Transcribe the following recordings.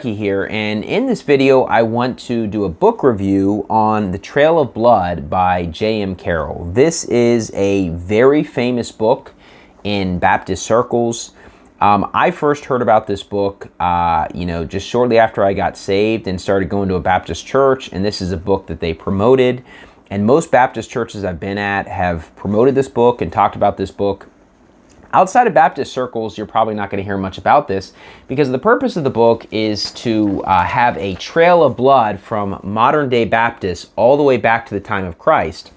Markey here, and in this video I want to do a book review on The Trail of Blood by J.M. Carroll. This is a very famous book in Baptist circles. I first heard about this book just shortly after I got saved and started going to a Baptist church, and this is a book that they promoted, and most Baptist churches I've been at have promoted this book and talked about this book. Outside of Baptist circles, you're probably not going to hear much about this because the purpose of the book is to have a trail of blood from modern day Baptists all the way back to the time of Christ.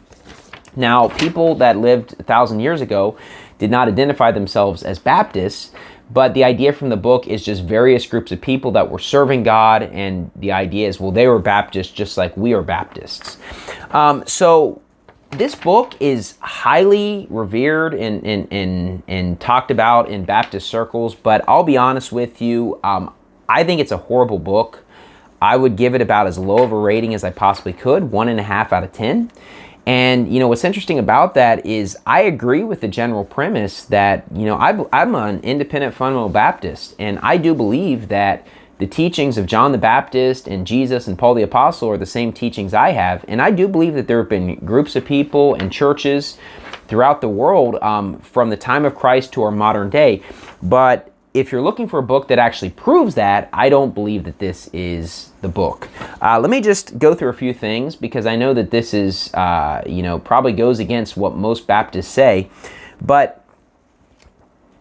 Now, people that lived 1,000 years ago did not identify themselves as Baptists, but the idea from the book is just various groups of people that were serving God, and the idea is, well, they were Baptists just like we are Baptists. So this book is highly revered and talked about in Baptist circles, but I'll be honest with you, I think it's a horrible book. I would give it about as low of a rating as I possibly could, 1.5 out of 10. And, what's interesting about that is I agree with the general premise that, I'm an independent fundamental Baptist, and I do believe that the teachings of John the Baptist and Jesus and Paul the Apostle are the same teachings I have. And I do believe that there have been groups of people and churches throughout the world from the time of Christ to our modern day. But if you're looking for a book that actually proves that, I don't believe that this is the book. Let me just go through a few things because I know that this is, probably goes against what most Baptists say. But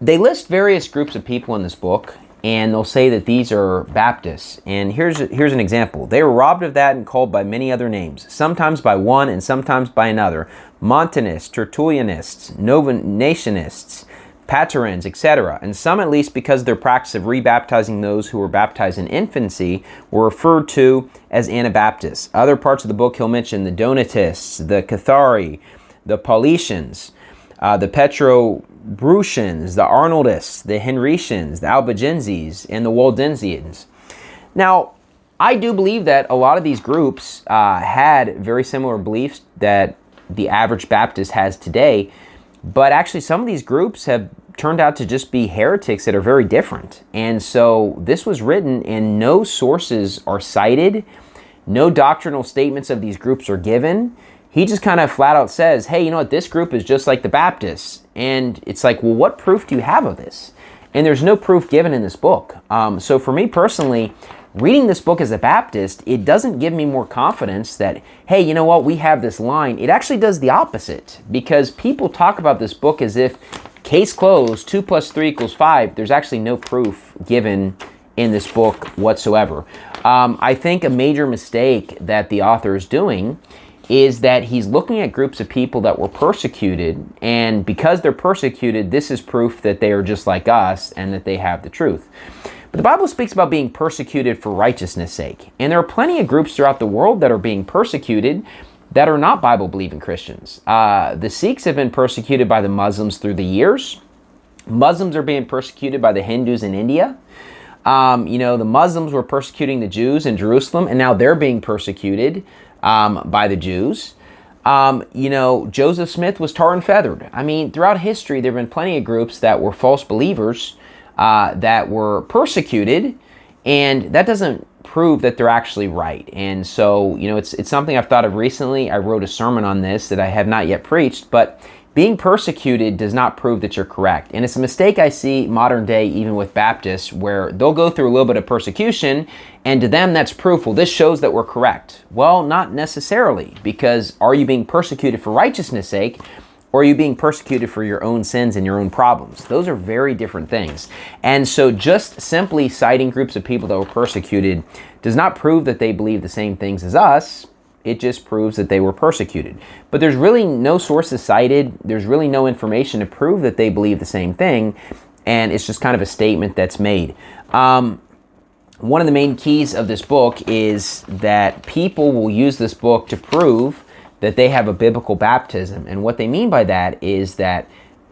they list various groups of people in this book, and they'll say that these are Baptists. And here's an example. They were robbed of that and called by many other names, sometimes by one and sometimes by another. Montanists, Tertullianists, Novatianists, Paterins, etc. And some, at least because of their practice of rebaptizing those who were baptized in infancy, were referred to as Anabaptists. Other parts of the book he'll mention the Donatists, the Cathari, the Paulicians, the Petrobrucians, the Arnoldists, the Henricians, the Albigenses, and the Waldensians. Now, I do believe that a lot of these groups had very similar beliefs that the average Baptist has today, but actually some of these groups have turned out to just be heretics that are very different. And so this was written and no sources are cited, no doctrinal statements of these groups are given. He just kind of flat out says, hey, you know what, this group is just like the Baptists. And it's like, well, what proof do you have of this? And there's no proof given in this book. So for me personally, reading this book as a Baptist, it doesn't give me more confidence that, hey, you know what, we have this line. It actually does the opposite, because people talk about this book as if case closed, 2 + 3 = 5. There's actually no proof given in this book whatsoever. I think a major mistake that the author is doing is that he's looking at groups of people that were persecuted, and because they're persecuted, this is proof that they are just like us and that they have the truth. But the Bible speaks about being persecuted for righteousness' sake, and there are plenty of groups throughout the world that are being persecuted that are not Bible-believing Christians. The Sikhs have been persecuted by the Muslims through the years. Muslims are being persecuted by the Hindus in India. The Muslims were persecuting the Jews in Jerusalem, and now they're being persecuted by the Jews. Joseph Smith was tar and feathered. I mean, throughout history, there have been plenty of groups that were false believers that were persecuted, and that doesn't prove that they're actually right. And so, it's something I've thought of recently. I wrote a sermon on this that I have not yet preached, but being persecuted does not prove that you're correct. And it's a mistake I see modern day, even with Baptists, where they'll go through a little bit of persecution, and to them that's proof, well, this shows that we're correct. Well, not necessarily, because are you being persecuted for righteousness' sake, or are you being persecuted for your own sins and your own problems? Those are very different things. And so just simply citing groups of people that were persecuted does not prove that they believe the same things as us. It just proves that they were persecuted. But there's really no sources cited. There's really no information to prove that they believe the same thing. And it's just kind of a statement that's made. One of the main keys of this book is that people will use this book to prove that they have a biblical baptism. And what they mean by that is that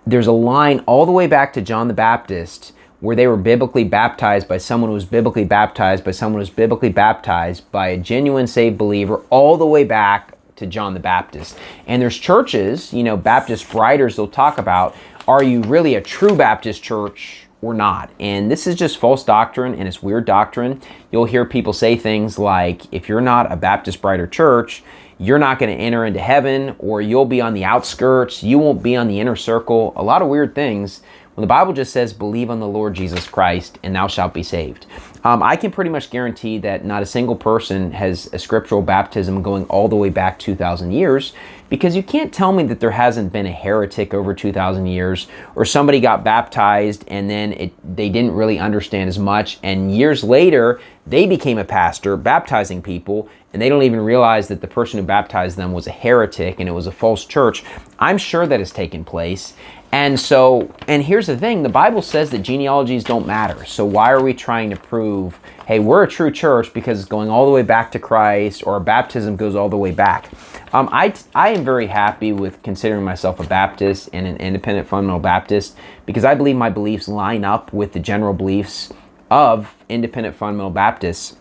there's a line all the way back to John the Baptist where they were biblically baptized by someone who was biblically baptized by someone who was biblically baptized by a genuine saved believer, all the way back to John the Baptist. And there's churches, Baptist writers, they'll talk about, are you really a true Baptist church or not. And this is just false doctrine, and it's weird doctrine. You'll hear people say things like, if you're not a Baptist Bride or Church, you're not going to enter into heaven, or you'll be on the outskirts, you won't be on the inner circle. A lot of weird things when the Bible just says, believe on the Lord Jesus Christ and thou shalt be saved. I can pretty much guarantee that not a single person has a scriptural baptism going all the way back 2,000 years, because you can't tell me that there hasn't been a heretic over 2,000 years, or somebody got baptized and then they didn't really understand as much, and years later they became a pastor baptizing people, and they don't even realize that the person who baptized them was a heretic and it was a false church. I'm sure that has taken place. And here's the thing, the Bible says that genealogies don't matter. So why are we trying to prove, hey, we're a true church because it's going all the way back to Christ, or our baptism goes all the way back? I am very happy with considering myself a Baptist and an independent fundamental Baptist, because I believe my beliefs line up with the general beliefs of independent fundamental Baptists.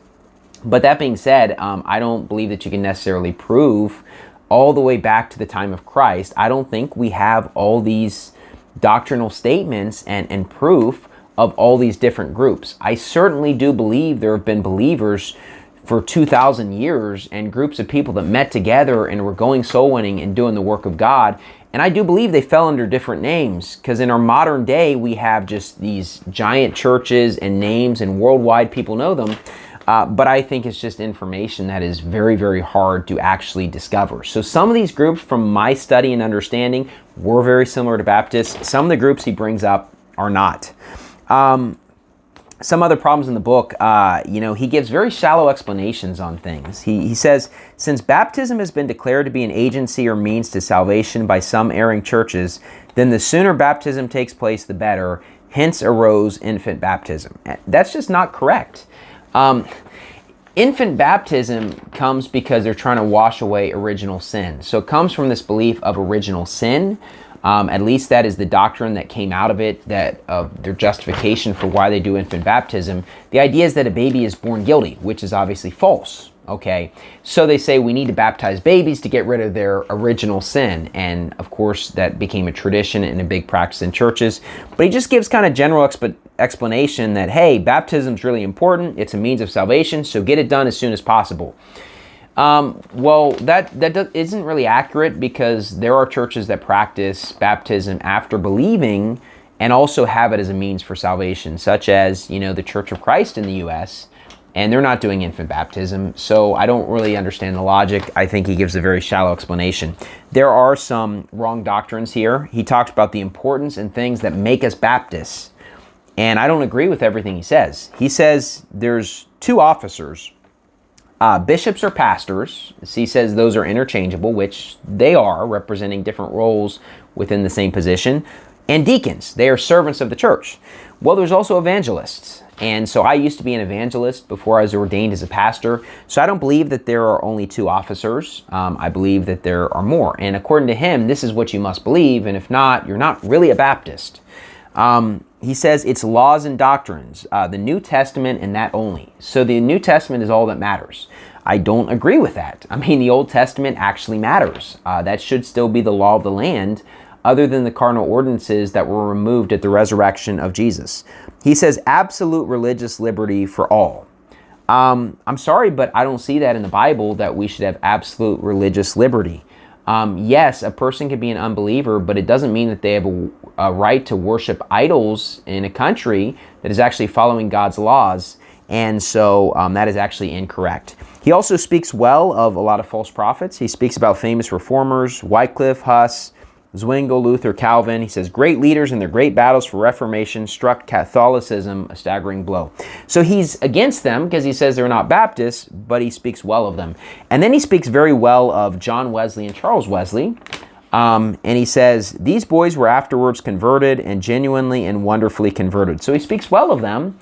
But that being said, I don't believe that you can necessarily prove all the way back to the time of Christ. I don't think we have all these doctrinal statements and proof of all these different groups. I certainly do believe there have been believers for 2,000 years and groups of people that met together and were going soul winning and doing the work of God. And I do believe they fell under different names, because in our modern day, we have just these giant churches and names, and worldwide people know them. But I think it's just information that is very, very hard to actually discover. So some of these groups, from my study and understanding, were very similar to Baptists. Some of the groups he brings up are not. Some other problems in the book, he gives very shallow explanations on things. He says, since baptism has been declared to be an agency or means to salvation by some erring churches, then the sooner baptism takes place, the better. Hence arose infant baptism. That's just not correct. Infant baptism comes because they're trying to wash away original sin. So it comes from this belief of original sin. At least that is the doctrine that came out of it, that of their justification for why they do infant baptism. The idea is that a baby is born guilty, which is obviously false. Okay, so they say we need to baptize babies to get rid of their original sin. And of course, that became a tradition and a big practice in churches. But he just gives kind of general explanation that, hey, baptism is really important. It's a means of salvation, so get it done as soon as possible. Well, that isn't really accurate, because there are churches that practice baptism after believing and also have it as a means for salvation, such as, the Church of Christ in the U.S., and they're not doing infant baptism. So I don't really understand the logic. I think he gives a very shallow explanation. There are some wrong doctrines here. He talks about the importance and things that make us Baptists, and I don't agree with everything he says. He says there's two officers. Bishops or pastors. He says those are interchangeable, which they are, representing different roles within the same position. And deacons, they are servants of the church. Well, there's also evangelists. And so I used to be an evangelist before I was ordained as a pastor. So I don't believe that there are only two officers. I believe that there are more. And according to him, this is what you must believe. And if not, you're not really a Baptist. He says it's laws and doctrines, the New Testament and that only. So the New Testament is all that matters. I don't agree with that. I mean, the Old Testament actually matters. That should still be the law of the land, other than the cardinal ordinances that were removed at the resurrection of Jesus. He says absolute religious liberty for all. I'm sorry, but I don't see that in the Bible, that we should have absolute religious liberty. Yes, a person can be an unbeliever, but it doesn't mean that they have a right to worship idols in a country that is actually following God's laws. And so that is actually incorrect. He also speaks well of a lot of false prophets. He speaks about famous reformers, Wycliffe, Huss, Zwingli, Luther, Calvin. He says great leaders in their great battles for Reformation struck Catholicism a staggering blow. So he's against them because he says they're not Baptists, but he speaks well of them. And then he speaks very well of John Wesley and Charles Wesley. And he says these boys were afterwards converted, and genuinely and wonderfully converted. So he speaks well of them,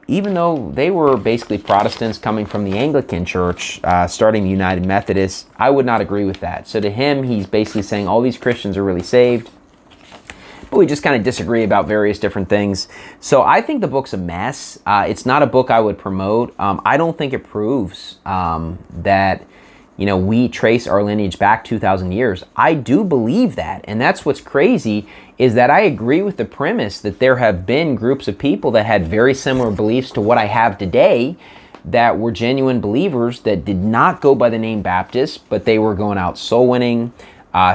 even though they were basically Protestants coming from the Anglican Church, starting the United Methodists. I would not agree with that. So to him, he's basically saying all these Christians are really saved, but we just kind of disagree about various different things. So I think the book's a mess. It's not a book I would promote. I don't think it proves that we trace our lineage back 2,000 years. I do believe that. And that's what's crazy, is that I agree with the premise that there have been groups of people that had very similar beliefs to what I have today, that were genuine believers that did not go by the name Baptist, but they were going out soul winning,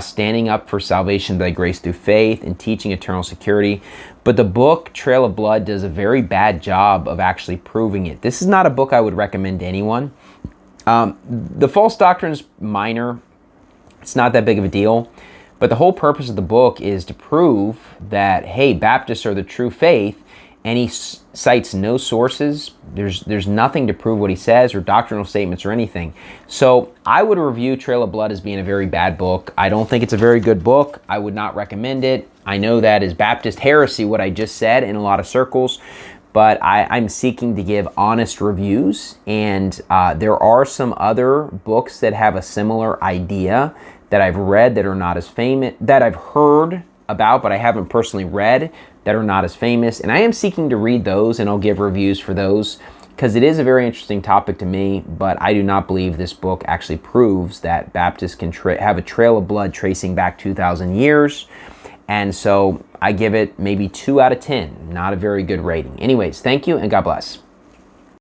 standing up for salvation by grace through faith, and teaching eternal security. But the book Trail of Blood does a very bad job of actually proving it. This is not a book I would recommend to anyone. The false doctrine is minor. It's not that big of a deal. But the whole purpose of the book is to prove that, hey, Baptists are the true faith, and he cites no sources. There's nothing to prove what he says, or doctrinal statements or anything. So I would review Trail of Blood as being a very bad book. I don't think it's a very good book. I would not recommend it. I know that is Baptist heresy, what I just said, in a lot of circles, but I'm seeking to give honest reviews, and there are some other books that have a similar idea that I've read that are not as famous, that I've heard about, but I haven't personally read, that are not as famous, and I am seeking to read those, and I'll give reviews for those, because it is a very interesting topic to me. But I do not believe this book actually proves that Baptists can have a trail of blood tracing back 2,000 years, and so I give it maybe 2 out of 10, not a very good rating. Anyways, thank you, and God bless.